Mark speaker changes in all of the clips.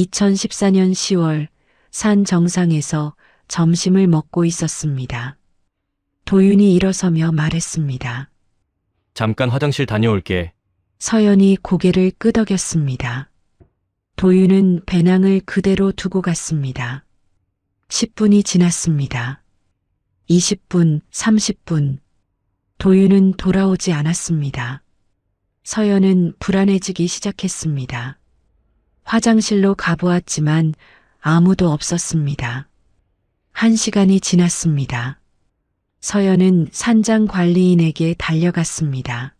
Speaker 1: 2014년 10월 산 정상에서 점심을 먹고 있었습니다. 도윤이 일어서며 말했습니다.
Speaker 2: 잠깐 화장실 다녀올게.
Speaker 1: 서연이 고개를 끄덕였습니다. 도윤은 배낭을 그대로 두고 갔습니다. 10분이 지났습니다. 20분, 30분. 도윤은 돌아오지 않았습니다. 서연은 불안해지기 시작했습니다. 화장실로 가보았지만 아무도 없었습니다. 1시간이 지났습니다. 서연은 산장 관리인에게 달려갔습니다.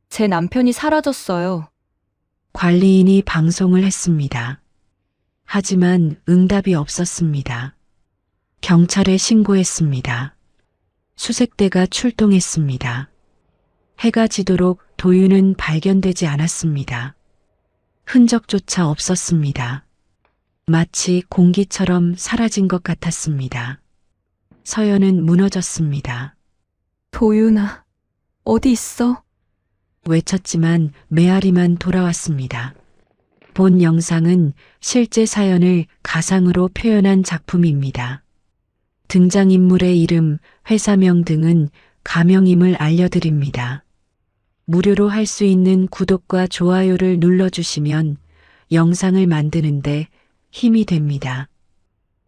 Speaker 3: 제 남편이 사라졌어요.
Speaker 1: 관리인이 방송을 했습니다. 하지만 응답이 없었습니다. 경찰에 신고했습니다. 수색대가 출동했습니다. 해가 지도록 도윤은 발견되지 않았습니다. 흔적조차 없었습니다. 마치 공기처럼 사라진 것 같았습니다. 서연은 무너졌습니다.
Speaker 3: 도윤아, 어디 있어?
Speaker 1: 외쳤지만 메아리만 돌아왔습니다. 본 영상은 실제 사연을 가상으로 표현한 작품입니다. 등장인물의 이름, 회사명 등은 가명임을 알려드립니다. 무료로 할 수 있는 구독과 좋아요를 눌러주시면 영상을 만드는데 힘이 됩니다.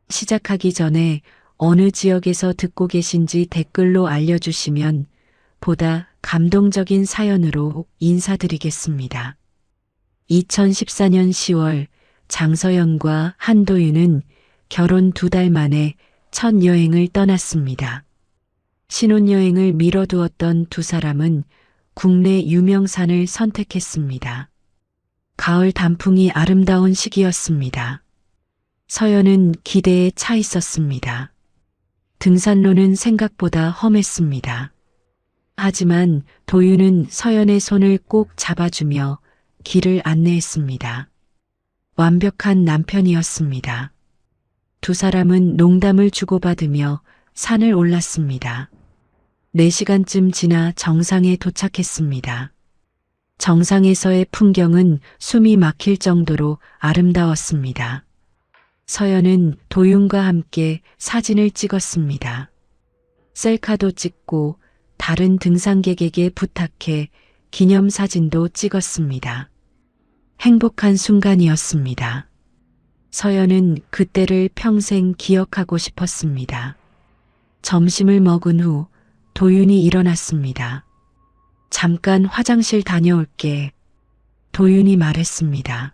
Speaker 1: 시작하기 전에 어느 지역에서 듣고 계신지 댓글로 알려주시면 보다 감동적인 사연으로 인사드리겠습니다. 2014년 10월 장서연과 한도윤은 결혼 2달 만에 첫 여행을 떠났습니다. 신혼여행을 미뤄두었던 두 사람은 국내 유명산을 선택했습니다. 가을 단풍이 아름다운 시기였습니다. 서연은 기대에 차 있었습니다. 등산로는 생각보다 험했습니다. 하지만 도윤은 서연의 손을 꼭 잡아주며 길을 안내했습니다. 완벽한 남편이었습니다. 두 사람은 농담을 주고받으며 산을 올랐습니다. 4시간쯤 지나 정상에 도착했습니다. 정상에서의 풍경은 숨이 막힐 정도로 아름다웠습니다. 서연은 도윤과 함께 사진을 찍었습니다. 셀카도 찍고 다른 등산객에게 부탁해 기념사진도 찍었습니다. 행복한 순간이었습니다. 서연은 그때를 평생 기억하고 싶었습니다. 점심을 먹은 후 도윤이 일어났습니다. 잠깐 화장실 다녀올게. 도윤이 말했습니다.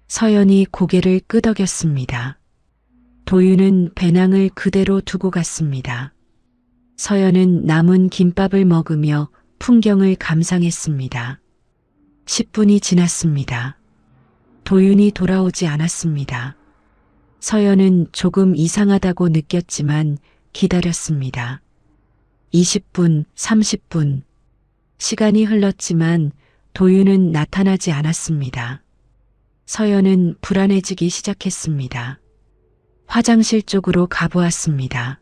Speaker 1: 서연이 고개를 끄덕였습니다. 도윤은 배낭을 그대로 두고 갔습니다. 서연은 남은 김밥을 먹으며 풍경을 감상했습니다. 10분이 지났습니다. 도윤이 돌아오지 않았습니다. 서연은 조금 이상하다고 느꼈지만 기다렸습니다. 20분, 30분. 시간이 흘렀지만 도윤은 나타나지 않았습니다. 서연은 불안해지기 시작했습니다. 화장실 쪽으로 가보았습니다.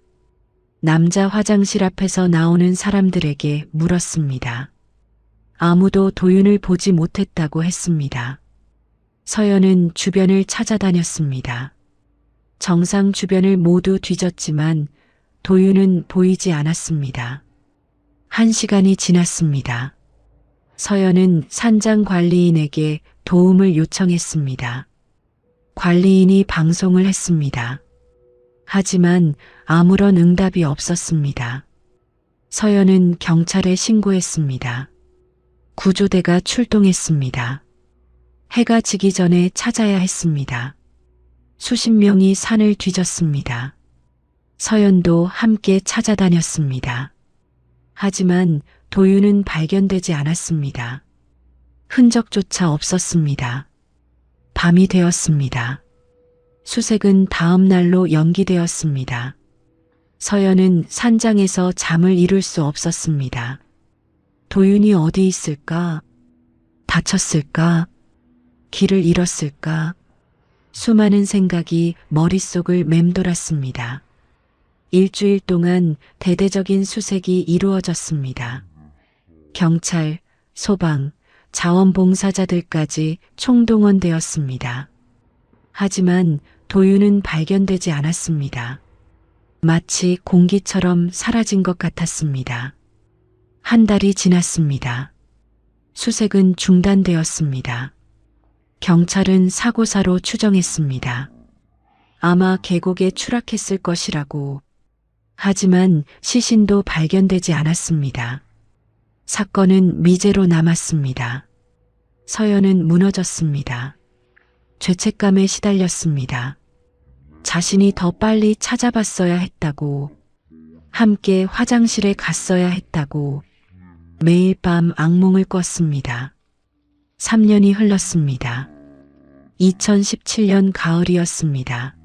Speaker 1: 남자 화장실 앞에서 나오는 사람들에게 물었습니다. 아무도 도윤을 보지 못했다고 했습니다. 서연은 주변을 찾아다녔습니다. 정상 주변을 모두 뒤졌지만 도윤은 보이지 않았습니다. 1시간이 지났습니다. 서연은 산장 관리인에게 도움을 요청했습니다. 관리인이 방송을 했습니다. 하지만 아무런 응답이 없었습니다. 서연은 경찰에 신고했습니다. 구조대가 출동했습니다. 해가 지기 전에 찾아야 했습니다. 수십 명이 산을 뒤졌습니다. 서연도 함께 찾아다녔습니다. 하지만 도윤은 발견되지 않았습니다. 흔적조차 없었습니다. 밤이 되었습니다. 수색은 다음 날로 연기되었습니다. 서연은 산장에서 잠을 이룰 수 없었습니다. 도윤이 어디 있을까? 다쳤을까? 길을 잃었을까? 수많은 생각이 머릿속을 맴돌았습니다. 일주일 동안 대대적인 수색이 이루어졌습니다. 경찰, 소방, 자원봉사자들까지 총동원되었습니다. 하지만 도윤은 발견되지 않았습니다. 마치 공기처럼 사라진 것 같았습니다. 한 달이 지났습니다. 수색은 중단되었습니다. 경찰은 사고사로 추정했습니다. 아마 계곡에 추락했을 것이라고. 하지만 시신도 발견되지 않았습니다. 사건은 미제로 남았습니다. 서연은 무너졌습니다. 죄책감에 시달렸습니다. 자신이 더 빨리 찾아봤어야 했다고, 함께 화장실에 갔어야 했다고, 매일 밤 악몽을 꿨습니다. 3년이 흘렀습니다. 2017년 가을이었습니다.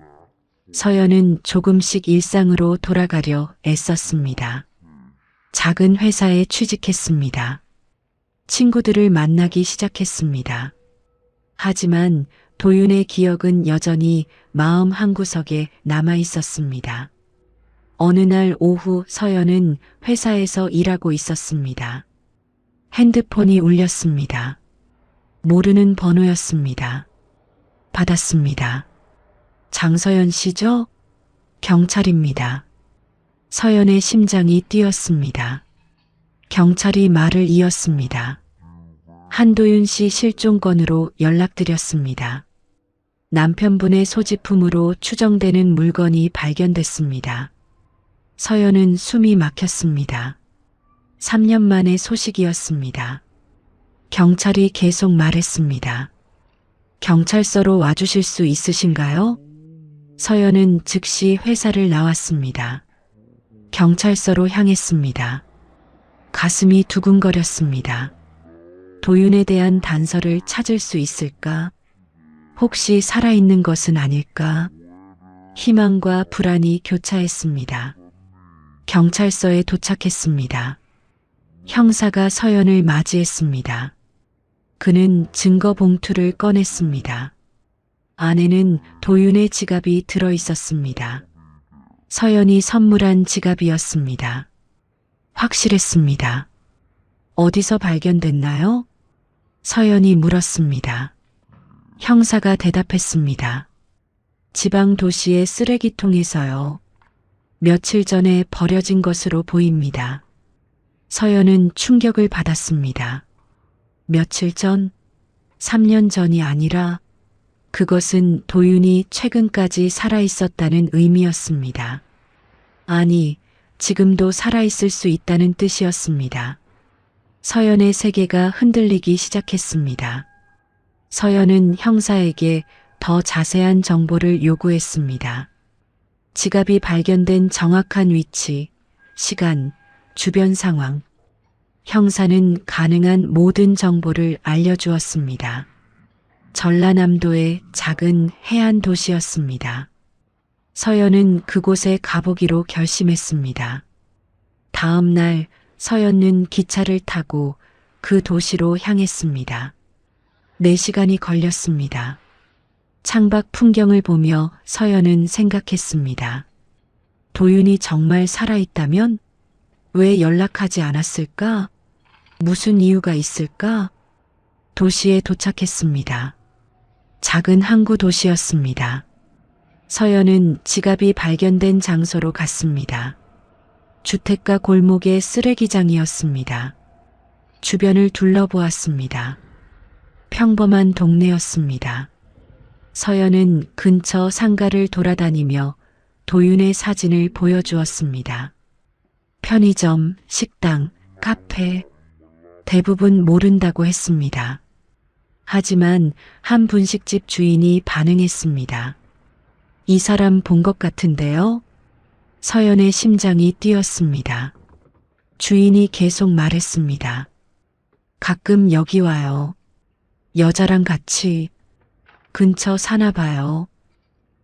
Speaker 1: 서연은 조금씩 일상으로 돌아가려 애썼습니다. 작은 회사에 취직했습니다. 친구들을 만나기 시작했습니다. 하지만 도윤의 기억은 여전히 마음 한구석에 남아 있었습니다. 어느 날 오후 서연은 회사에서 일하고 있었습니다. 핸드폰이 울렸습니다. 모르는 번호였습니다. 받았습니다. 장서연 씨죠? 경찰입니다. 서연의 심장이 뛰었습니다. 경찰이 말을 이었습니다. 한도윤 씨 실종 건으로 연락드렸습니다. 남편분의 소지품으로 추정되는 물건이 발견됐습니다. 서연은 숨이 막혔습니다. 3년 만의 소식이었습니다. 경찰이 계속 말했습니다. 경찰서로 와주실 수 있으신가요? 서연은 즉시 회사를 나왔습니다. 경찰서로 향했습니다. 가슴이 두근거렸습니다. 도윤에 대한 단서를 찾을 수 있을까? 혹시 살아있는 것은 아닐까? 희망과 불안이 교차했습니다. 경찰서에 도착했습니다. 형사가 서연을 맞이했습니다. 그는 증거 봉투를 꺼냈습니다. 안에는 도윤의 지갑이 들어 있었습니다. 서연이 선물한 지갑이었습니다. 확실했습니다. 어디서 발견됐나요? 서연이 물었습니다. 형사가 대답했습니다. 지방 도시의 쓰레기통에서요. 며칠 전에 버려진 것으로 보입니다. 서연은 충격을 받았습니다. 며칠 전, 3년 전이 아니라 그것은 도윤이 최근까지 살아있었다는 의미였습니다. 아니, 지금도 살아있을 수 있다는 뜻이었습니다. 서연의 세계가 흔들리기 시작했습니다. 서연은 형사에게 더 자세한 정보를 요구했습니다. 지갑이 발견된 정확한 위치, 시간, 주변 상황. 형사는 가능한 모든 정보를 알려주었습니다. 전라남도의 작은 해안 도시였습니다. 서연은 그곳에 가보기로 결심했습니다. 다음 날 서연은 기차를 타고 그 도시로 향했습니다. 4시간이 걸렸습니다. 창밖 풍경을 보며 서연은 생각했습니다. 도윤이 정말 살아있다면 왜 연락하지 않았을까? 무슨 이유가 있을까? 도시에 도착했습니다. 작은 항구 도시였습니다. 서연은 지갑이 발견된 장소로 갔습니다. 주택가 골목의 쓰레기장이었습니다. 주변을 둘러보았습니다. 평범한 동네였습니다. 서연은 근처 상가를 돌아다니며 도윤의 사진을 보여주었습니다. 편의점, 식당, 카페, 대부분 모른다고 했습니다. 하지만 한 분식집 주인이 반응했습니다. 이 사람 본 것 같은데요? 서연의 심장이 뛰었습니다. 주인이 계속 말했습니다. 가끔 여기 와요. 여자랑 같이 근처 사나 봐요.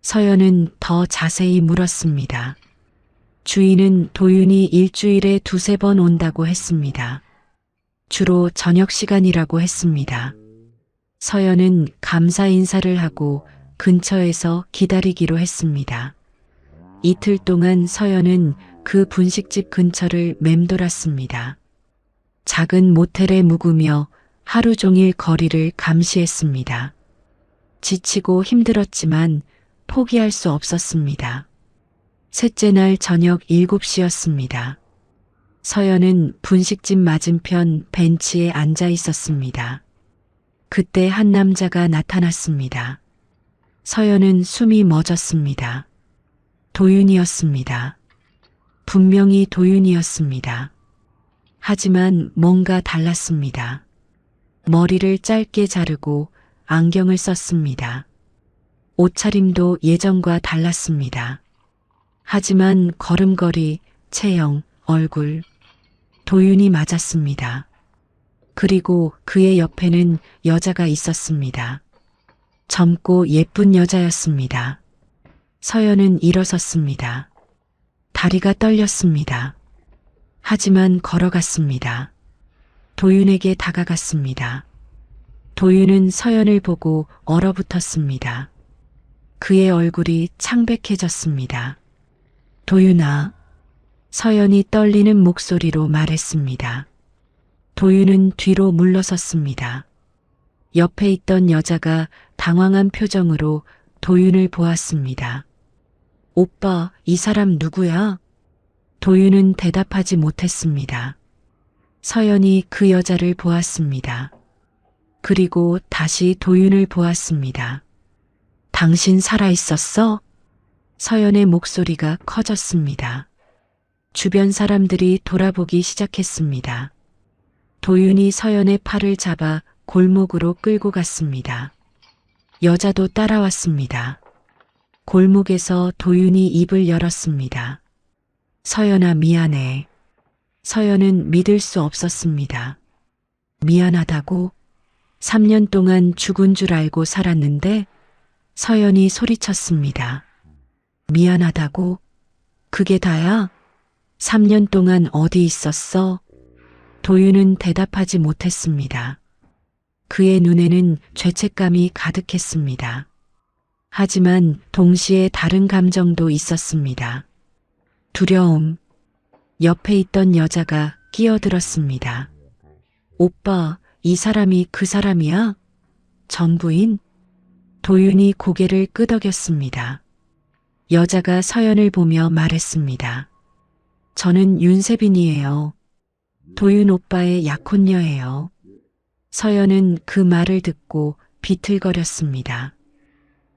Speaker 1: 서연은 더 자세히 물었습니다. 주인은 도윤이 일주일에 2-3번 온다고 했습니다. 주로 저녁 시간이라고 했습니다. 서연은 감사 인사를 하고 근처에서 기다리기로 했습니다. 이틀 동안 서연은 그 분식집 근처를 맴돌았습니다. 작은 모텔에 묵으며 하루 종일 거리를 감시했습니다. 지치고 힘들었지만 포기할 수 없었습니다. 셋째 날 저녁 7시였습니다. 서연은 분식집 맞은편 벤치에 앉아 있었습니다. 그때 한 남자가 나타났습니다. 서연은 숨이 멎었습니다. 도윤이었습니다. 분명히 도윤이었습니다. 하지만 뭔가 달랐습니다. 머리를 짧게 자르고 안경을 썼습니다. 옷차림도 예전과 달랐습니다. 하지만 걸음걸이, 체형, 얼굴, 도윤이 맞았습니다. 그리고 그의 옆에는 여자가 있었습니다. 젊고 예쁜 여자였습니다. 서연은 일어섰습니다. 다리가 떨렸습니다. 하지만 걸어갔습니다. 도윤에게 다가갔습니다. 도윤은 서연을 보고 얼어붙었습니다. 그의 얼굴이 창백해졌습니다. 도윤아, 서연이 떨리는 목소리로 말했습니다. 도윤은 뒤로 물러섰습니다. 옆에 있던 여자가 당황한 표정으로 도윤을 보았습니다. 오빠, 이 사람 누구야? 도윤은 대답하지 못했습니다. 서연이 그 여자를 보았습니다. 그리고 다시 도윤을 보았습니다. 당신 살아있었어? 서연의 목소리가 커졌습니다. 주변 사람들이 돌아보기 시작했습니다. 도윤이 서연의 팔을 잡아 골목으로 끌고 갔습니다. 여자도 따라왔습니다. 골목에서 도윤이 입을 열었습니다. 서연아, 미안해. 서연은 믿을 수 없었습니다. 미안하다고? 3년 동안 죽은 줄 알고 살았는데? 서연이 소리쳤습니다. 미안하다고? 그게 다야? 3년 동안 어디 있었어? 도윤은 대답하지 못했습니다. 그의 눈에는 죄책감이 가득했습니다. 하지만 동시에 다른 감정도 있었습니다. 두려움. 옆에 있던 여자가 끼어들었습니다. 오빠, 이 사람이 그 사람이야? 전부인? 도윤이 고개를 끄덕였습니다. 여자가 서연을 보며 말했습니다. 저는 윤세빈이에요. 도윤 오빠의 약혼녀예요. 서연은 그 말을 듣고 비틀거렸습니다.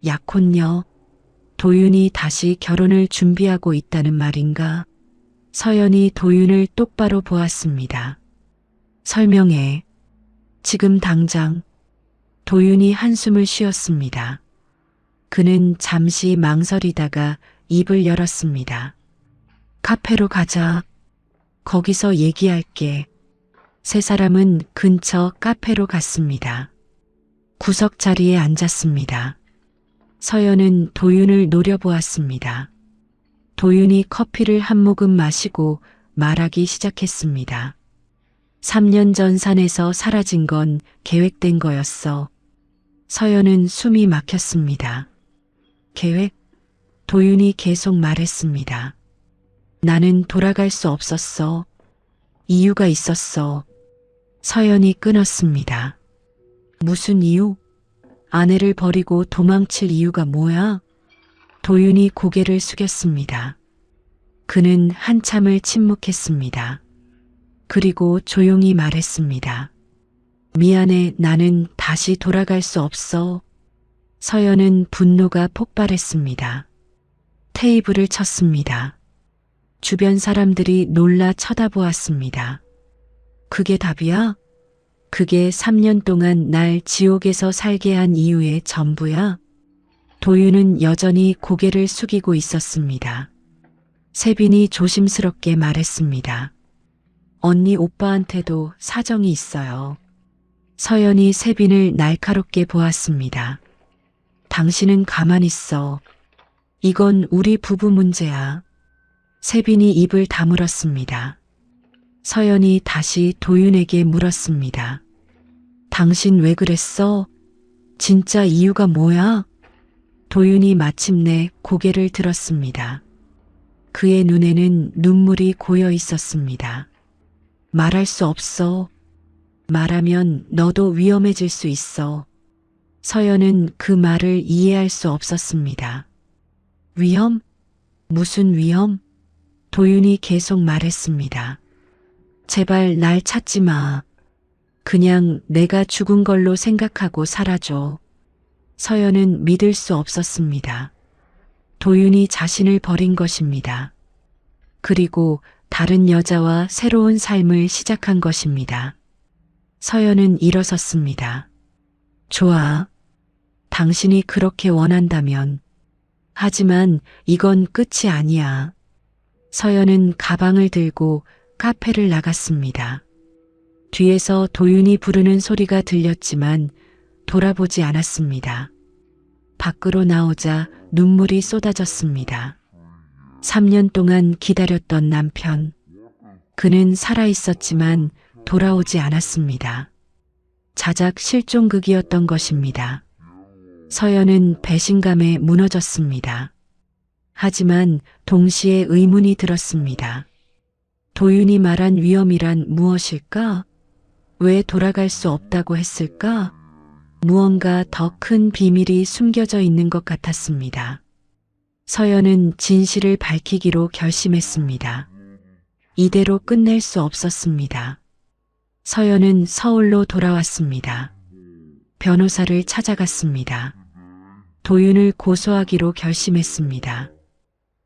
Speaker 1: 약혼녀? 도윤이 다시 결혼을 준비하고 있다는 말인가? 서연이 도윤을 똑바로 보았습니다. 설명해. 지금 당장. 도윤이 한숨을 쉬었습니다. 그는 잠시 망설이다가 입을 열었습니다. 카페로 가자. 거기서 얘기할게. 세 사람은 근처 카페로 갔습니다. 구석 자리에 앉았습니다. 서연은 도윤을 노려보았습니다. 도윤이 커피를 한 모금 마시고 말하기 시작했습니다. 3년 전 산에서 사라진 건 계획된 거였어. 서연은 숨이 막혔습니다. 계획? 도윤이 계속 말했습니다. 나는 돌아갈 수 없었어. 이유가 있었어. 서연이 끊었습니다. 무슨 이유? 아내를 버리고 도망칠 이유가 뭐야? 도윤이 고개를 숙였습니다. 그는 한참을 침묵했습니다. 그리고 조용히 말했습니다. 미안해, 나는 다시 돌아갈 수 없어. 서연은 분노가 폭발했습니다. 테이블을 쳤습니다. 주변 사람들이 놀라 쳐다보았습니다. 그게 답이야? 그게 3년 동안 날 지옥에서 살게 한 이유의 전부야? 도윤은 여전히 고개를 숙이고 있었습니다. 세빈이 조심스럽게 말했습니다. 언니 오빠한테도 사정이 있어요. 서연이 세빈을 날카롭게 보았습니다. 당신은 가만히 있어. 이건 우리 부부 문제야. 세빈이 입을 다물었습니다. 서연이 다시 도윤에게 물었습니다. 당신 왜 그랬어? 진짜 이유가 뭐야? 도윤이 마침내 고개를 들었습니다. 그의 눈에는 눈물이 고여 있었습니다. 말할 수 없어. 말하면 너도 위험해질 수 있어. 서연은 그 말을 이해할 수 없었습니다. 위험? 무슨 위험? 도윤이 계속 말했습니다. 제발 날 찾지 마. 그냥 내가 죽은 걸로 생각하고 살아줘. 서연은 믿을 수 없었습니다. 도윤이 자신을 버린 것입니다. 그리고 다른 여자와 새로운 삶을 시작한 것입니다. 서연은 일어섰습니다. 좋아. 당신이 그렇게 원한다면. 하지만 이건 끝이 아니야. 서연은 가방을 들고 카페를 나갔습니다. 뒤에서 도윤이 부르는 소리가 들렸지만 돌아보지 않았습니다. 밖으로 나오자 눈물이 쏟아졌습니다. 3년 동안 기다렸던 남편. 그는 살아있었지만 돌아오지 않았습니다. 자작 실종극이었던 것입니다. 서연은 배신감에 무너졌습니다. 하지만 동시에 의문이 들었습니다. 도윤이 말한 위험이란 무엇일까? 왜 돌아갈 수 없다고 했을까? 무언가 더 큰 비밀이 숨겨져 있는 것 같았습니다. 서연은 진실을 밝히기로 결심했습니다. 이대로 끝낼 수 없었습니다. 서연은 서울로 돌아왔습니다. 변호사를 찾아갔습니다. 도윤을 고소하기로 결심했습니다.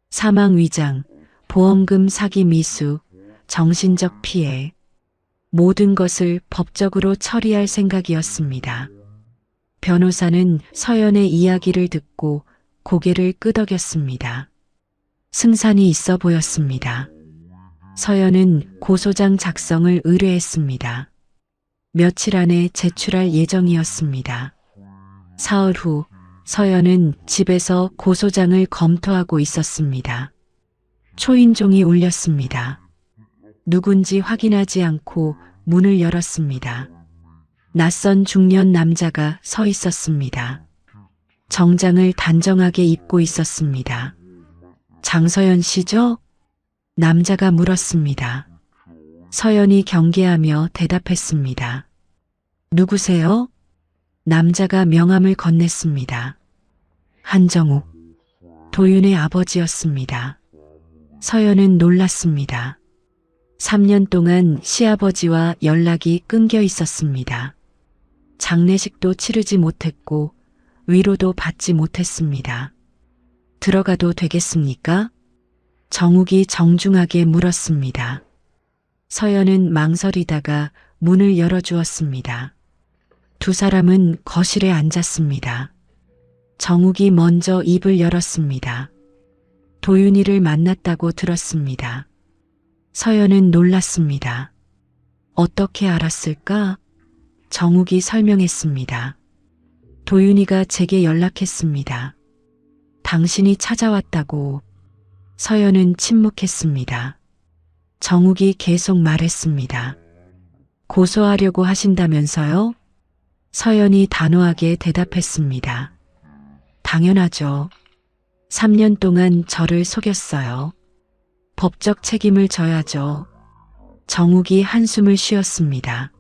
Speaker 1: 사망 위장, 보험금 사기 미수, 정신적 피해, 모든 것을 법적으로 처리할 생각이었습니다. 변호사는 서연의 이야기를 듣고 고개를 끄덕였습니다. 승산이 있어 보였습니다. 서연은 고소장 작성을 의뢰했습니다. 며칠 안에 제출할 예정이었습니다. 사흘 후 서연은 집에서 고소장을 검토하고 있었습니다. 초인종이 울렸습니다. 누군지 확인하지 않고 문을 열었습니다. 낯선 중년 남자가 서 있었습니다. 정장을 단정하게 입고 있었습니다. 장서연 씨죠? 남자가 물었습니다. 서연이 경계하며 대답했습니다. 누구세요? 남자가 명함을 건넸습니다. 한정욱, 도윤의 아버지였습니다. 서연은 놀랐습니다. 3년 동안 시아버지와 연락이 끊겨 있었습니다. 장례식도 치르지 못했고 위로도 받지 못했습니다. 들어가도 되겠습니까? 정욱이 정중하게 물었습니다. 서연은 망설이다가 문을 열어주었습니다. 두 사람은 거실에 앉았습니다. 정욱이 먼저 입을 열었습니다. 도윤이를 만났다고 들었습니다. 서연은 놀랐습니다. 어떻게 알았을까? 정욱이 설명했습니다. 도윤이가 제게 연락했습니다. 당신이 찾아왔다고. 서연은 침묵했습니다. 정욱이 계속 말했습니다. 고소하려고 하신다면서요? 서연이 단호하게 대답했습니다. 당연하죠. 3년 동안 저를 속였어요. 법적 책임을 져야죠. 정욱이 한숨을 쉬었습니다.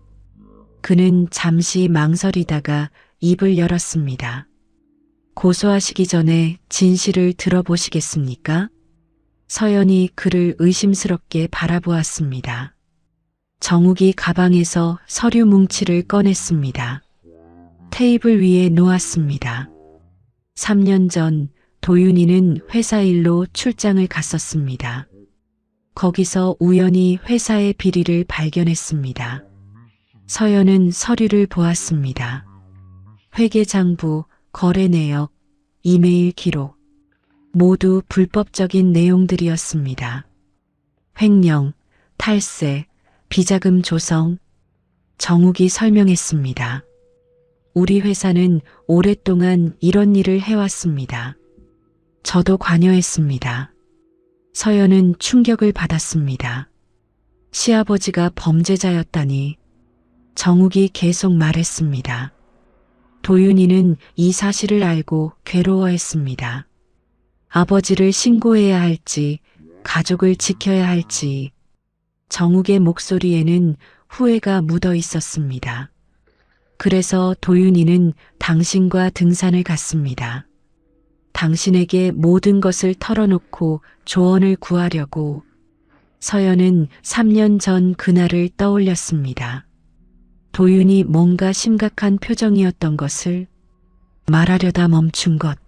Speaker 1: 그는 잠시 망설이다가 입을 열었습니다. 고소하시기 전에 진실을 들어보시겠습니까? 서연이 그를 의심스럽게 바라보았습니다. 정욱이 가방에서 서류 뭉치를 꺼냈습니다. 테이블 위에 놓았습니다. 3년 전 도윤이는 회사 일로 출장을 갔었습니다. 거기서 우연히 회사의 비리를 발견했습니다. 서연은 서류를 보았습니다. 회계장부, 거래 내역, 이메일 기록, 모두 불법적인 내용들이었습니다. 횡령, 탈세, 비자금 조성. 정욱이 설명했습니다. 우리 회사는 오랫동안 이런 일을 해왔습니다. 저도 관여했습니다. 서연은 충격을 받았습니다. 시아버지가 범죄자였다니. 정욱이 계속 말했습니다. 도윤이는 이 사실을 알고 괴로워했습니다. 아버지를 신고해야 할지, 가족을 지켜야 할지. 정욱의 목소리에는 후회가 묻어 있었습니다. 그래서 도윤이는 당신과 등산을 갔습니다. 당신에게 모든 것을 털어놓고 조언을 구하려고. 서연은 3년 전 그날을 떠올렸습니다. 도윤이 뭔가 심각한 표정이었던 것을 말하려다 멈춘 것.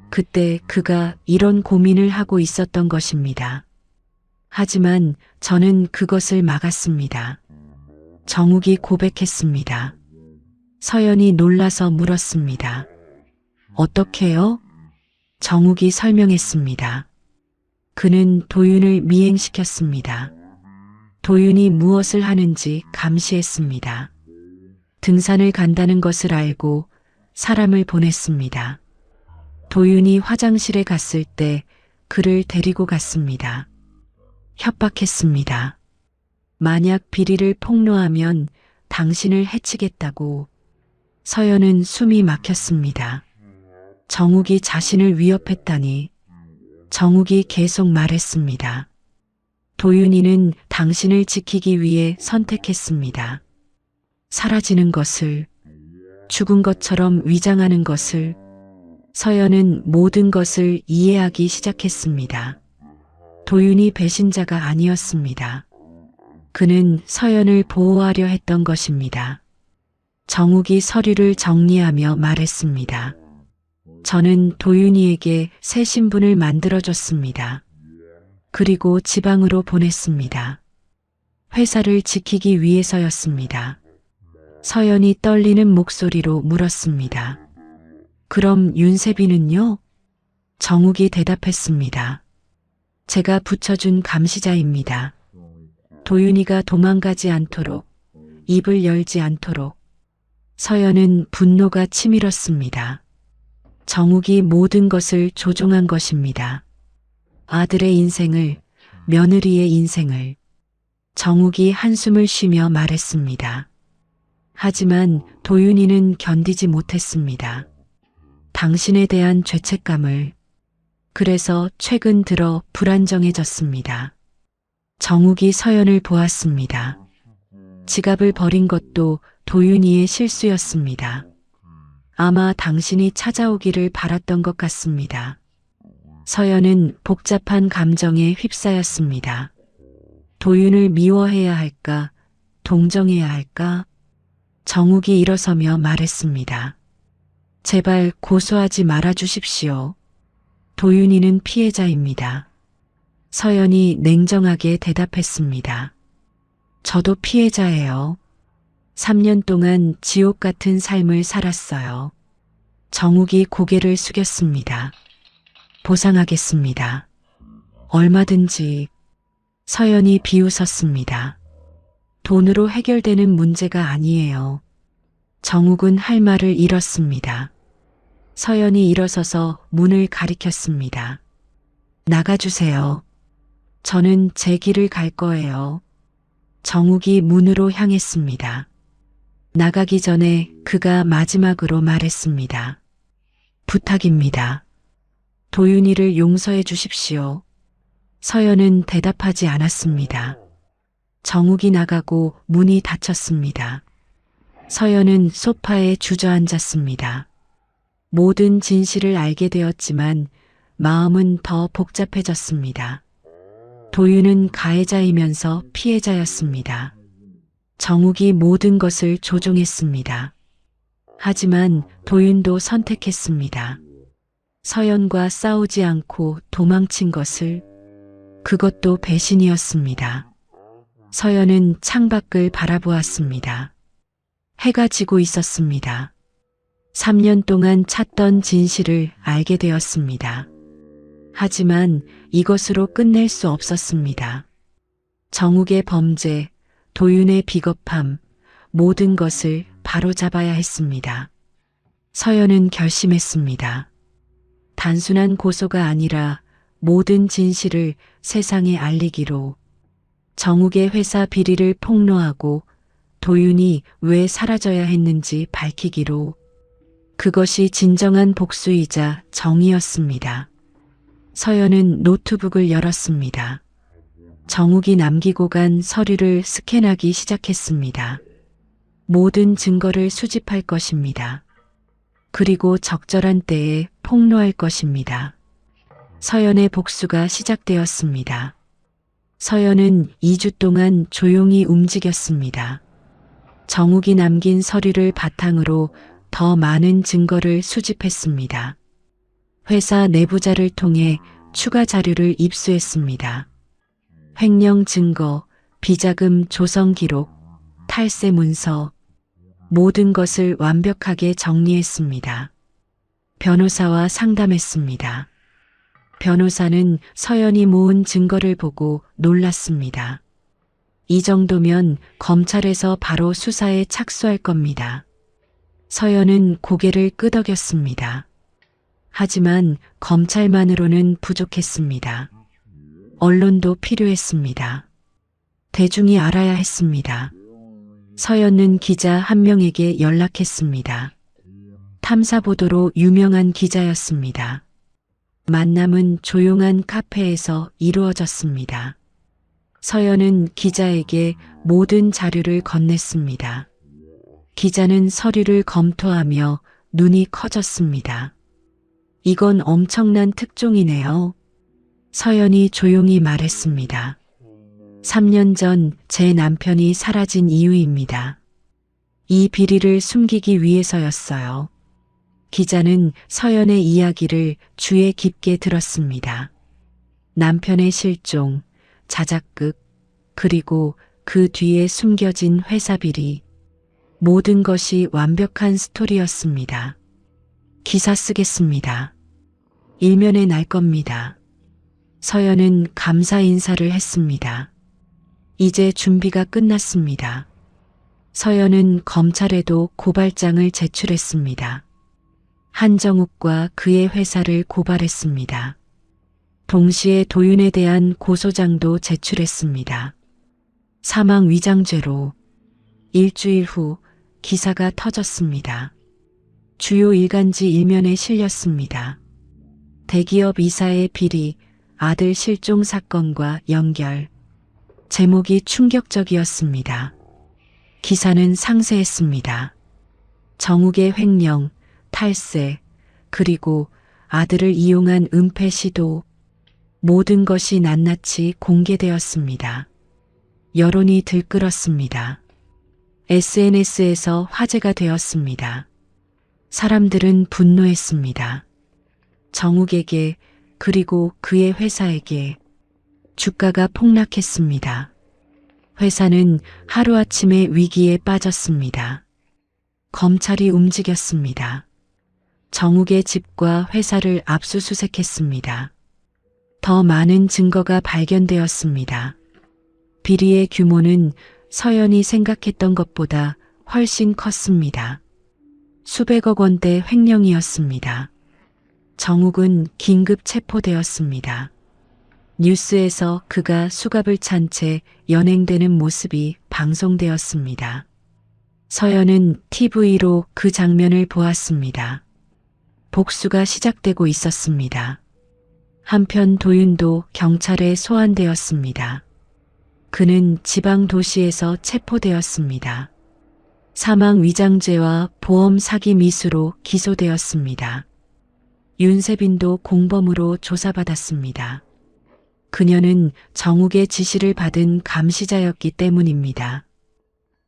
Speaker 1: 그때 그가 이런 고민을 하고 있었던 것입니다. 하지만 저는 그것을 막았습니다. 정욱이 고백했습니다. 서연이 놀라서 물었습니다. 어떻게요? 정욱이 설명했습니다. 그는 도윤을 미행시켰습니다. 도윤이 무엇을 하는지 감시했습니다. 등산을 간다는 것을 알고 사람을 보냈습니다. 도윤이 화장실에 갔을 때 그를 데리고 갔습니다. 협박했습니다. 만약 비리를 폭로하면 당신을 해치겠다고. 서연은 숨이 막혔습니다. 정욱이 자신을 위협했다니. 정욱이 계속 말했습니다. 도윤이는 당신을 지키기 위해 선택했습니다. 사라지는 것을, 죽은 것처럼 위장하는 것을. 서연은 모든 것을 이해하기 시작했습니다. 도윤이 배신자가 아니었습니다. 그는 서연을 보호하려 했던 것입니다. 정욱이 서류를 정리하며 말했습니다. 저는 도윤이에게 새 신분을 만들어줬습니다. 그리고 지방으로 보냈습니다. 회사를 지키기 위해서였습니다. 서연이 떨리는 목소리로 물었습니다. 그럼 윤세빈은요? 정욱이 대답했습니다. 제가 붙여준 감시자입니다. 도윤이가 도망가지 않도록, 입을 열지 않도록. 서연은 분노가 치밀었습니다. 정욱이 모든 것을 조종한 것입니다. 아들의 인생을, 며느리의 인생을. 정욱이 한숨을 쉬며 말했습니다. 하지만 도윤이는 견디지 못했습니다. 당신에 대한 죄책감을. 그래서 최근 들어 불안정해졌습니다. 정욱이 서연을 보았습니다. 지갑을 버린 것도 도윤이의 실수였습니다. 아마 당신이 찾아오기를 바랐던 것 같습니다. 서연은 복잡한 감정에 휩싸였습니다. 도윤을 미워해야 할까, 동정해야 할까? 정욱이 일어서며 말했습니다. 제발 고소하지 말아 주십시오. 도윤이는 피해자입니다. 서연이 냉정하게 대답했습니다. 저도 피해자예요. 3년 동안 지옥 같은 삶을 살았어요. 정욱이 고개를 숙였습니다. 보상하겠습니다. 얼마든지. 서연이 비웃었습니다. 돈으로 해결되는 문제가 아니에요. 정욱은 할 말을 잃었습니다. 서연이 일어서서 문을 가리켰습니다. 나가주세요. 저는 제 길을 갈 거예요. 정욱이 문으로 향했습니다. 나가기 전에 그가 마지막으로 말했습니다. 부탁입니다. 도윤이를 용서해 주십시오. 서연은 대답하지 않았습니다. 정욱이 나가고 문이 닫혔습니다. 서연은 소파에 주저앉았습니다. 모든 진실을 알게 되었지만 마음은 더 복잡해졌습니다. 도윤은 가해자이면서 피해자였습니다. 정욱이 모든 것을 조종했습니다. 하지만 도윤도 선택했습니다. 서연과 싸우지 않고 도망친 것을. 그것도 배신이었습니다. 서연은 창밖을 바라보았습니다. 해가 지고 있었습니다. 3년 동안 찾던 진실을 알게 되었습니다. 하지만 이것으로 끝낼 수 없었습니다. 정욱의 범죄, 도윤의 비겁함, 모든 것을 바로잡아야 했습니다. 서연은 결심했습니다. 단순한 고소가 아니라 모든 진실을 세상에 알리기로. 정욱의 회사 비리를 폭로하고 도윤이 왜 사라져야 했는지 밝히기로. 그것이 진정한 복수이자 정의였습니다. 서연은 노트북을 열었습니다. 정욱이 남기고 간 서류를 스캔하기 시작했습니다. 모든 증거를 수집할 것입니다. 그리고 적절한 때에 폭로할 것입니다. 서연의 복수가 시작되었습니다. 서연은 2주 동안 조용히 움직였습니다. 정욱이 남긴 서류를 바탕으로 더 많은 증거를 수집했습니다. 회사 내부자를 통해 추가 자료를 입수했습니다. 횡령 증거, 비자금 조성 기록, 탈세 문서, 모든 것을 완벽하게 정리했습니다. 변호사와 상담했습니다. 변호사는 서연이 모은 증거를 보고 놀랐습니다. 이 정도면 검찰에서 바로 수사에 착수할 겁니다. 서연은 고개를 끄덕였습니다. 하지만 검찰만으로는 부족했습니다. 언론도 필요했습니다. 대중이 알아야 했습니다. 서연은 기자 한 명에게 연락했습니다. 탐사보도로 유명한 기자였습니다. 만남은 조용한 카페에서 이루어졌습니다. 서연은 기자에게 모든 자료를 건넸습니다. 기자는 서류를 검토하며 눈이 커졌습니다. 이건 엄청난 특종이네요. 서연이 조용히 말했습니다. 3년 전 제 남편이 사라진 이유입니다. 이 비리를 숨기기 위해서였어요. 기자는 서연의 이야기를 주의 깊게 들었습니다. 남편의 실종, 자작극, 그리고 그 뒤에 숨겨진 회사 비리. 모든 것이 완벽한 스토리였습니다. 기사 쓰겠습니다. 일면에 날 겁니다. 서연은 감사 인사를 했습니다. 이제 준비가 끝났습니다. 서연은 검찰에도 고발장을 제출했습니다. 한정욱과 그의 회사를 고발했습니다. 동시에 도윤에 대한 고소장도 제출했습니다. 사망 위장죄로. 일주일 후 기사가 터졌습니다. 주요 일간지 일면에 실렸습니다. 대기업 이사의 비리, 아들 실종 사건과 연결. 제목이 충격적이었습니다. 기사는 상세했습니다. 정욱의 횡령, 탈세, 그리고 아들을 이용한 은폐 시도. 모든 것이 낱낱이 공개되었습니다. 여론이 들끓었습니다. SNS에서 화제가 되었습니다. 사람들은 분노했습니다. 정욱에게 그리고 그의 회사에게 주가가 폭락했습니다. 회사는 하루아침에 위기에 빠졌습니다. 검찰이 움직였습니다. 정욱의 집과 회사를 압수수색했습니다. 더 많은 증거가 발견되었습니다. 비리의 규모는 서연이 생각했던 것보다 훨씬 컸습니다. 수백억 원대 횡령이었습니다. 정욱은 긴급 체포되었습니다. 뉴스에서 그가 수갑을 찬 채 연행되는 모습이 방송되었습니다. 서연은 TV로 그 장면을 보았습니다. 복수가 시작되고 있었습니다. 한편 도윤도 경찰에 소환되었습니다. 그는 지방 도시에서 체포되었습니다. 사망 위장죄와 보험 사기 미수로 기소되었습니다. 윤세빈도 공범으로 조사받았습니다. 그녀는 정욱의 지시를 받은 감시자였기 때문입니다.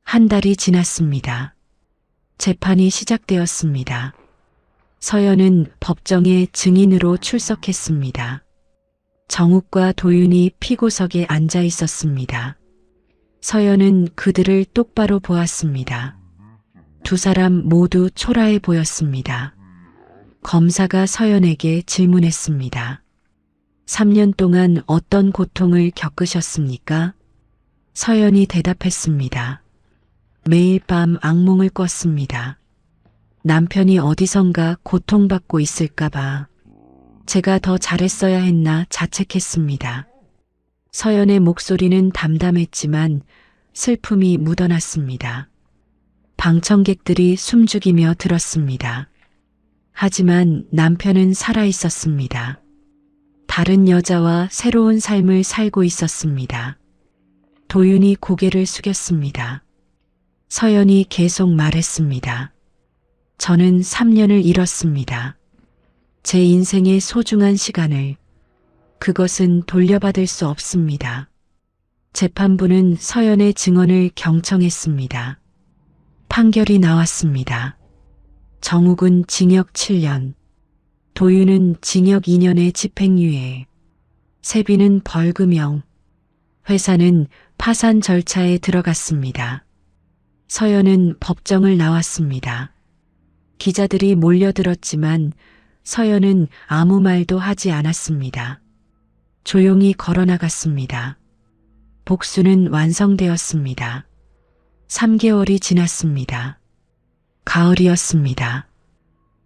Speaker 1: 한 달이 지났습니다. 재판이 시작되었습니다. 서연은 법정에 증인으로 출석했습니다. 정욱과 도윤이 피고석에 앉아 있었습니다. 서연은 그들을 똑바로 보았습니다. 두 사람 모두 초라해 보였습니다. 검사가 서연에게 질문했습니다. 3년 동안 어떤 고통을 겪으셨습니까? 서연이 대답했습니다. 매일 밤 악몽을 꿨습니다. 남편이 어디선가 고통받고 있을까봐 제가 더 잘했어야 했나 자책했습니다. 서연의 목소리는 담담했지만 슬픔이 묻어났습니다. 방청객들이 숨죽이며 들었습니다. 하지만 남편은 살아 있었습니다. 다른 여자와 새로운 삶을 살고 있었습니다. 도윤이 고개를 숙였습니다. 서연이 계속 말했습니다. 저는 3년을 잃었습니다. 제 인생의 소중한 시간을. 그것은 돌려받을 수 없습니다. 재판부는 서연의 증언을 경청했습니다. 판결이 나왔습니다. 정욱은 징역 7년, 도윤은 징역 2년의 집행유예, 세빈은 벌금형, 회사는 파산 절차에 들어갔습니다. 서연은 법정을 나왔습니다. 기자들이 몰려들었지만 서연은 아무 말도 하지 않았습니다. 조용히 걸어나갔습니다. 복수는 완성되었습니다. 3개월이 지났습니다. 가을이었습니다.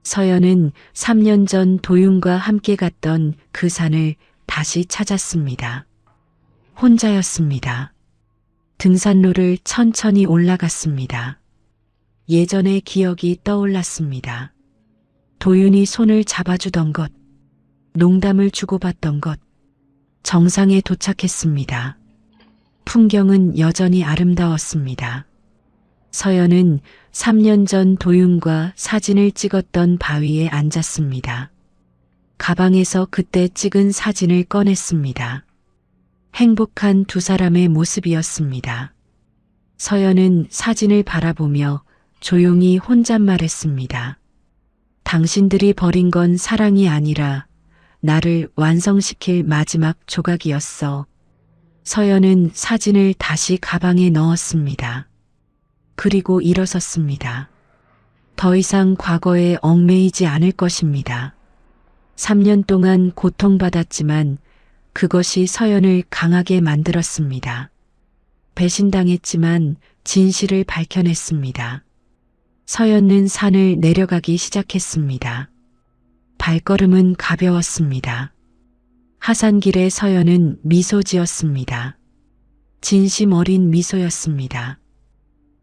Speaker 1: 서연은 3년 전 도윤과 함께 갔던 그 산을 다시 찾았습니다. 혼자였습니다. 등산로를 천천히 올라갔습니다. 예전의 기억이 떠올랐습니다. 도윤이 손을 잡아주던 것, 농담을 주고받던 것, 정상에 도착했습니다. 풍경은 여전히 아름다웠습니다. 서연은 3년 전 도윤과 사진을 찍었던 바위에 앉았습니다. 가방에서 그때 찍은 사진을 꺼냈습니다. 행복한 두 사람의 모습이었습니다. 서연은 사진을 바라보며 조용히 혼잣말했습니다. 당신들이 버린 건 사랑이 아니라 나를 완성시킬 마지막 조각이었어. 서연은 사진을 다시 가방에 넣었습니다. 그리고 일어섰습니다. 더 이상 과거에 얽매이지 않을 것입니다. 3년 동안 고통받았지만 그것이 서연을 강하게 만들었습니다. 배신당했지만 진실을 밝혀냈습니다. 서연은 산을 내려가기 시작했습니다. 발걸음은 가벼웠습니다. 하산길에 서연은 미소 지었습니다. 진심 어린 미소였습니다.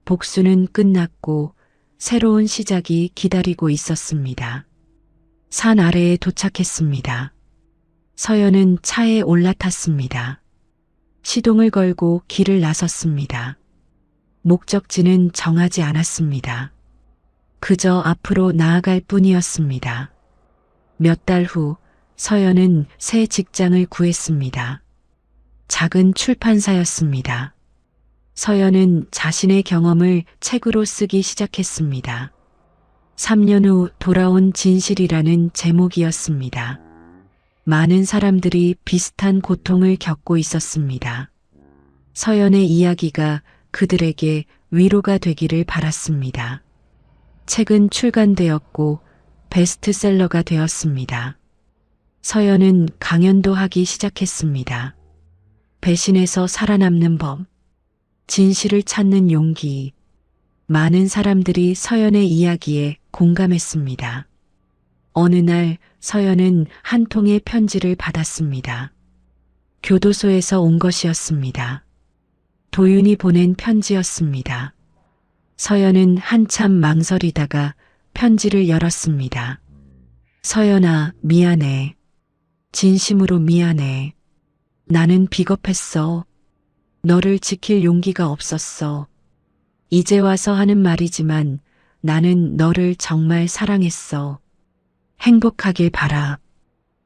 Speaker 1: 복수는 끝났고 새로운 시작이 기다리고 있었습니다. 산 아래에 도착했습니다. 서연은 차에 올라탔습니다. 시동을 걸고 길을 나섰습니다. 목적지는 정하지 않았습니다. 그저 앞으로 나아갈 뿐이었습니다. 몇 달 후 서연은 새 직장을 구했습니다. 작은 출판사였습니다. 서연은 자신의 경험을 책으로 쓰기 시작했습니다. 3년 후 돌아온 진실이라는 제목이었습니다. 많은 사람들이 비슷한 고통을 겪고 있었습니다. 서연의 이야기가 그들에게 위로가 되기를 바랐습니다. 책은 출간되었고 베스트셀러가 되었습니다. 서연은 강연도 하기 시작했습니다. 배신에서 살아남는 법, 진실을 찾는 용기. 많은 사람들이 서연의 이야기에 공감했습니다. 어느 날 서연은 한 통의 편지를 받았습니다. 교도소에서 온 것이었습니다. 도윤이 보낸 편지였습니다. 서연은 한참 망설이다가 편지를 열었습니다. 서연아, 미안해. 진심으로 미안해. 나는 비겁했어. 너를 지킬 용기가 없었어. 이제 와서 하는 말이지만 나는 너를 정말 사랑했어. 행복하길 바라.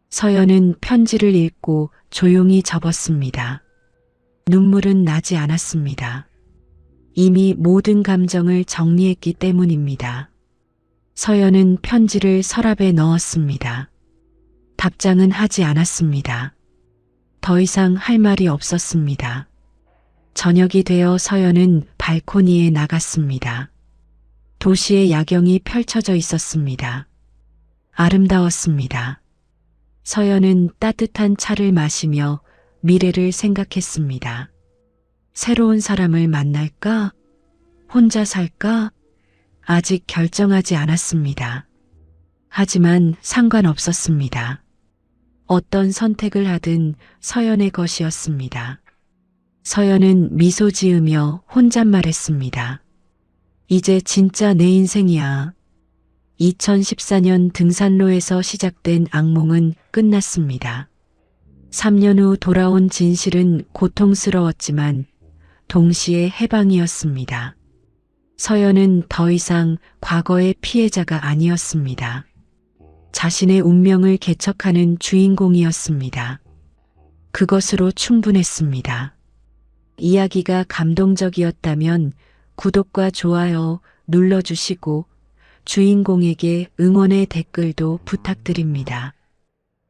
Speaker 1: 서연은 편지를 읽고 조용히 접었습니다. 눈물은 나지 않았습니다. 이미 모든 감정을 정리했기 때문입니다. 서연은 편지를 서랍에 넣었습니다. 답장은 하지 않았습니다. 더 이상 할 말이 없었습니다. 저녁이 되어 서연은 발코니에 나갔습니다. 도시의 야경이 펼쳐져 있었습니다. 아름다웠습니다. 서연은 따뜻한 차를 마시며 미래를 생각했습니다. 새로운 사람을 만날까? 혼자 살까? 아직 결정하지 않았습니다. 하지만 상관없었습니다. 어떤 선택을 하든 서연의 것이었습니다. 서연은 미소 지으며 혼잣말했습니다. 이제 진짜 내 인생이야. 2014년 등산로에서 시작된 악몽은 끝났습니다. 3년 후 돌아온 진실은 고통스러웠지만 동시에 해방이었습니다. 서연은 더 이상 과거의 피해자가 아니었습니다. 자신의 운명을 개척하는 주인공이었습니다. 그것으로 충분했습니다. 이야기가 감동적이었다면 구독과 좋아요 눌러주시고 주인공에게 응원의 댓글도 부탁드립니다.